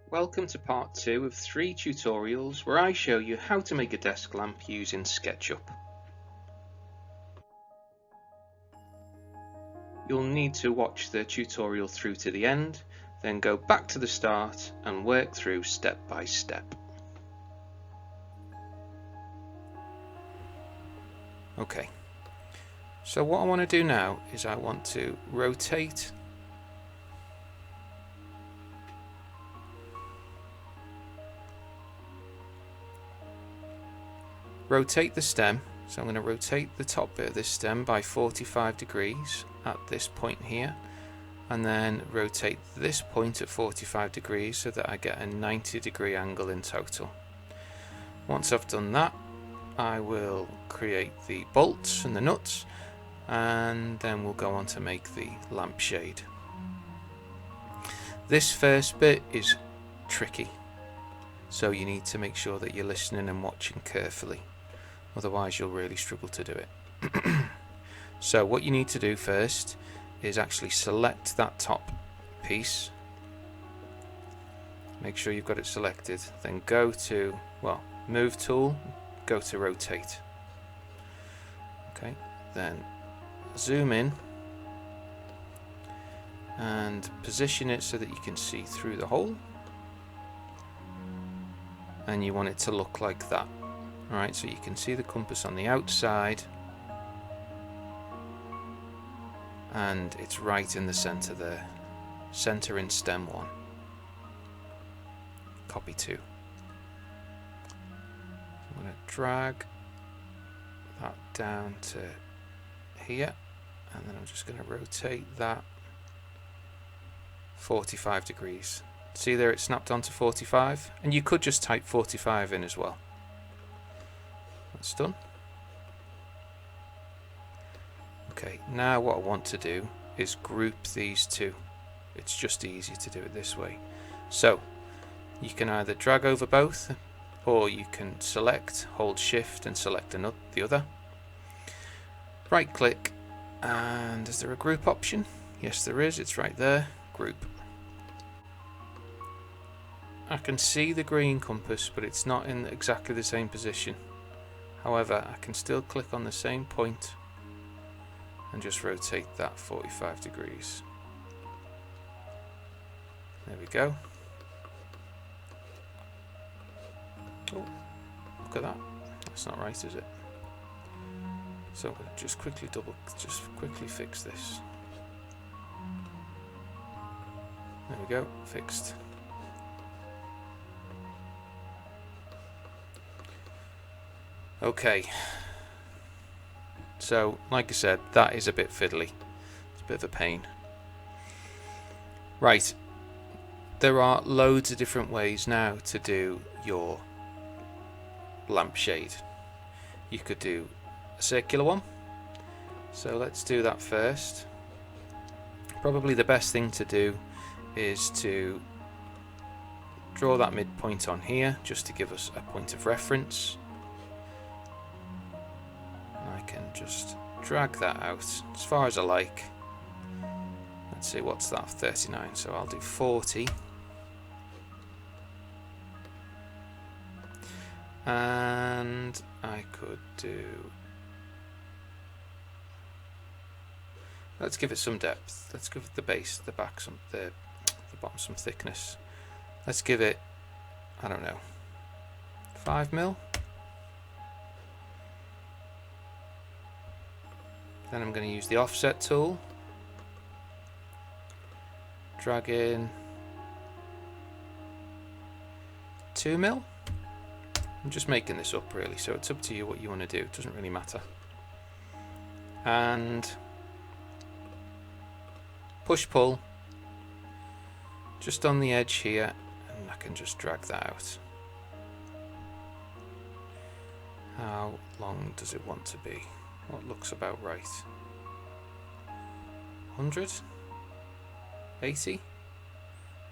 Welcome to part 2 of 3 tutorials where I show you how to make a desk lamp using SketchUp. You'll need to watch the tutorial through to the end, then go back to the start and work through step by step. Okay, so what I want to do now is I want to rotate the stem. So I'm going to rotate the top bit of this stem by 45 degrees at this point here, and then rotate this point at 45 degrees so that I get a 90-degree angle in total. Once I've done that, I will create the bolts and the nuts, and then we'll go on to make the lampshade. This first bit is tricky, so you need to make sure that you're listening and watching carefully. Otherwise you'll really struggle to do it. So what you need to do first is actually select that top piece. Make sure you've got it selected. Then go to, move tool, go to rotate. Okay, then zoom in and position it so that you can see through the hole. And you want it to look like that. Alright, so you can see the compass on the outside, and it's right in the center there. Center in stem 1. Copy 2. I'm going to drag that down to here, and then I'm just going to rotate that 45 degrees. See there, it snapped onto 45, and you could just type 45 in as well. That's done. Okay, now what I want to do is group these two. It's just easier to do it this way. So you can either drag over both, or you can select, hold shift and select the other. Right click, and is there a group option? Yes there is, it's right there, group. I can see the green compass, but it's not in exactly the same position. However, I can still click on the same point and just rotate that 45 degrees. There we go. Oh, look at that. That's not right, is it? So I'm going to just quickly fix this. There we go, fixed. Okay, so like I said, that is a bit fiddly. It's a bit of a pain. Right, there are loads of different ways now to do your lampshade. You could do a circular one, so let's do that first. Probably the best thing to do is to draw that midpoint on here, just to give us a point of reference. Can just drag that out as far as I like. Let's see, what's that? 39, so I'll do 40. And I could do, let's give it some depth. Let's give the base, the back, the bottom some thickness. Let's give it, I don't know, 5 mil. Then I'm going to use the offset tool, drag in 2 mil. I'm just making this up really, so it's up to you what you want to do, it doesn't really matter. And push pull just on the edge here, and I can just drag that out. How long does it want to be? What looks about right? 100? 80?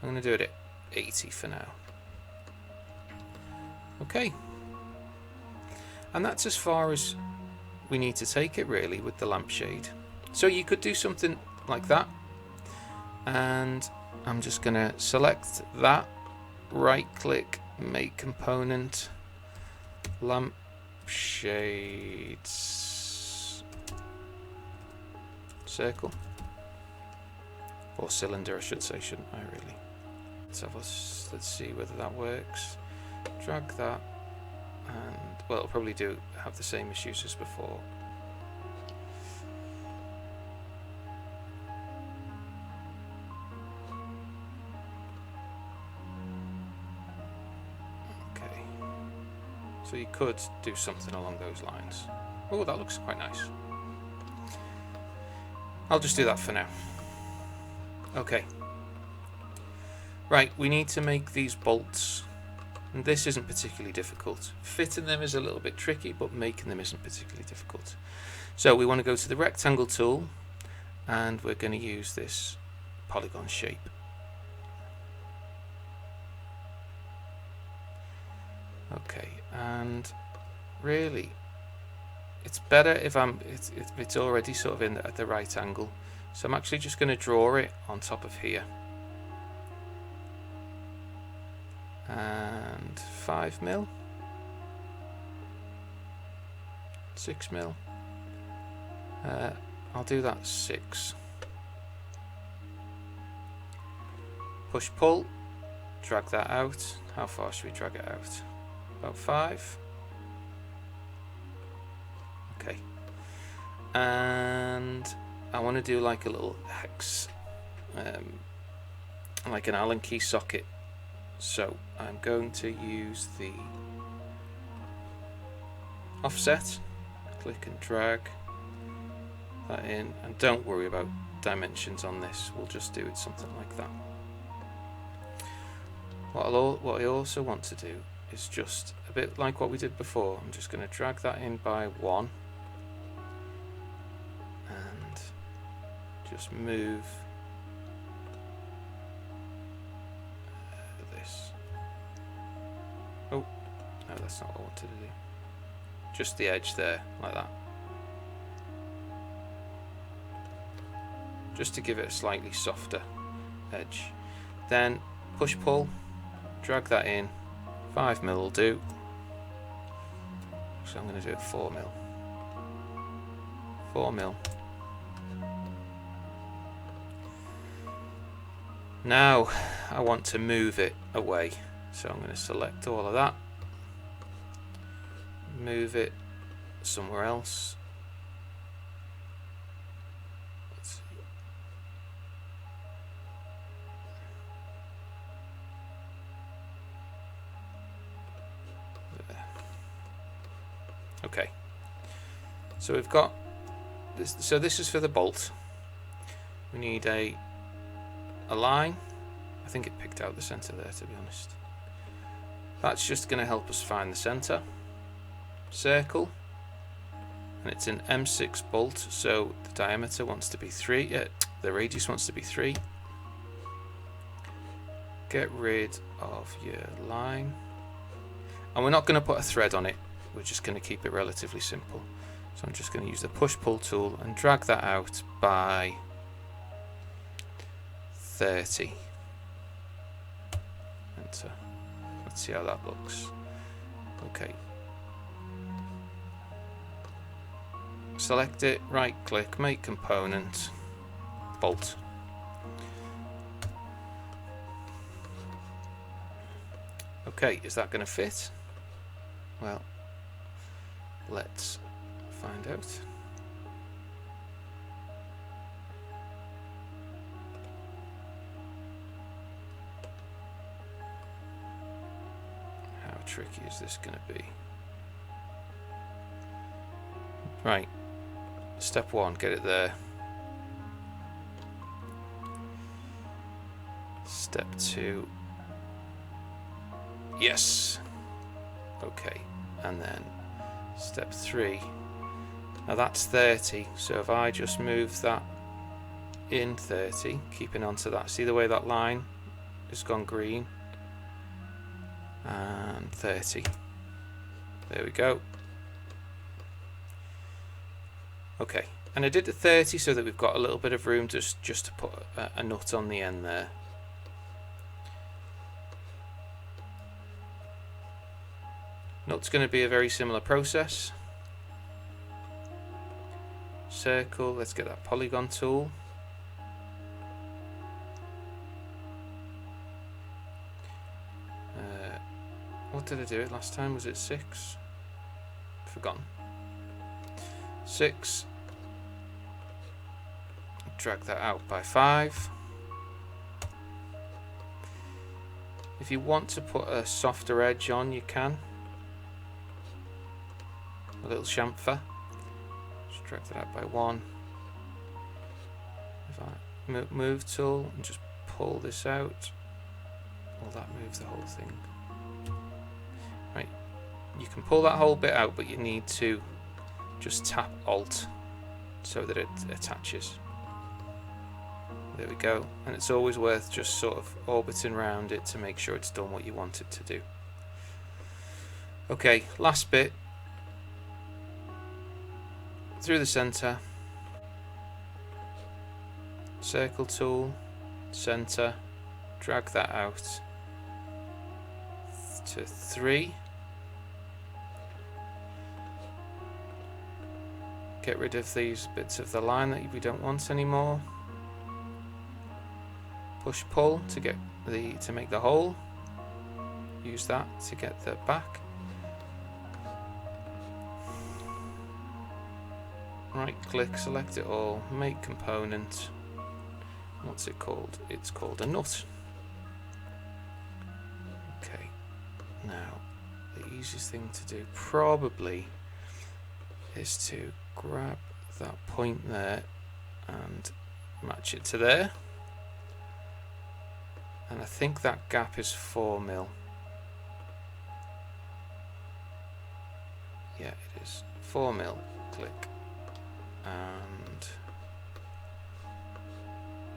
I'm going to do it at 80 for now. Okay. And that's as far as we need to take it really with the lampshade. So you could do something like that. And I'm just going to select that right click, make component, lamp shades, circle, or cylinder I should say, shouldn't I really? Let's see whether that works. Drag that, and well, it'll probably have the same issues as before. Okay, so you could do something along those lines. Oh, that looks quite nice. I'll just do that for now. Okay. Right, we need to make these bolts, and this isn't particularly difficult. Fitting them is a little bit tricky, but making them isn't particularly difficult. So we want to go to the rectangle tool, and we're going to use this polygon shape. Okay, and really, it's better if it's already sort of at the right angle. So I'm actually just going to draw it on top of here. And 5 mil, 6 mil. I'll do that 6. Push pull, drag that out. How far should we drag it out? About 5. Okay. And I want to do like a little hex, like an Allen key socket. So I'm going to use the offset, click and drag that in, and don't worry about dimensions on this, we'll just do it something like that. What I also want to do is just a bit like what we did before. I'm just going to drag that in by 1 and just move this. Oh, no, that's not what I wanted to do. Just the edge there, like that. Just to give it a slightly softer edge. Then push pull, drag that in. 5 mil will do. So I'm going to do it 4 mil. 4 mil. Now I want to move it away. So I'm going to select all of that. Move it somewhere else. Let's see. There. Okay. So we've got this. So this is for the bolt. We need a line. I think it picked out the center there, to be honest. That's just going to help us find the center. Circle, and it's an M6 bolt, so the diameter wants to be 3, the radius wants to be 3. Get rid of your line, and we're not going to put a thread on it, we're just going to keep it relatively simple. So I'm just going to use the push pull tool and drag that out by 30. Enter. Let's see how that looks. Okay. Select it, right click, make component, bolt. Okay, is that going to fit? Well, let's find out. How tricky is this going to be? Right. Step 1, get it there. Step 2, yes. Okay, and then step 3. Now that's 30, so if I just move that in 30, keeping onto that, see the way that line has gone green, and 30. There we go. Okay, and I did the 30 so that we've got a little bit of room just to put a nut on the end there. Nut's going to be a very similar process. Circle, let's get that polygon tool. What did I do it last time? Was it 6? Forgotten. 6. Drag that out by 5. If you want to put a softer edge on, you can. A little chamfer. Just drag that out by 1. If I move tool and just pull this out, will that move the whole thing? Right, you can pull that whole bit out, but you need to just tap Alt so that it attaches. There we go, and it's always worth just sort of orbiting around it to make sure it's done what you want it to do. Okay, last bit. Through the center, circle tool, center, drag that out to 3. Get rid of these bits of the line that we don't want anymore. Push pull to get to make the hole. Use that to get the back. Right click, select it all, make component. What's it called? It's called a nut. Okay, now the easiest thing to do probably is to grab that point there and match it to there. And I think that gap is 4mm. Yeah, it is 4mm. Click. And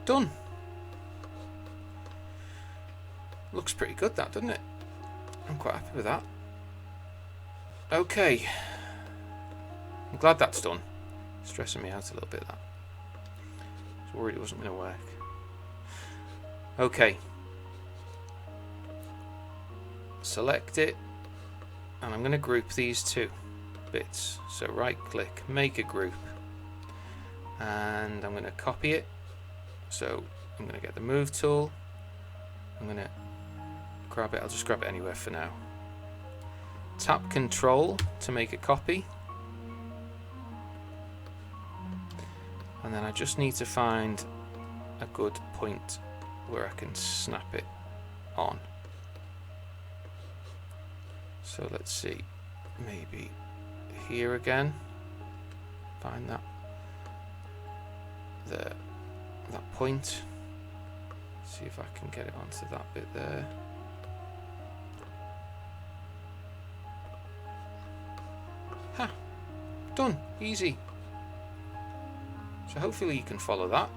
done. Looks pretty good, that, doesn't it? I'm quite happy with that. Okay. I'm glad that's done. Stressing me out a little bit, that. I was worried it wasn't going to work. Okay. Select it, and I'm going to group these two bits. So right click, make a group, and I'm going to copy it. So I'm going to get the move tool, I'm going to grab it, I'll just grab it anywhere for now. Tap Control to make a copy, and then I just need to find a good point where I can snap it on. So let's see, maybe here again, find that point, see if I can get it onto that bit there. Ha! Done! Easy! So hopefully you can follow that.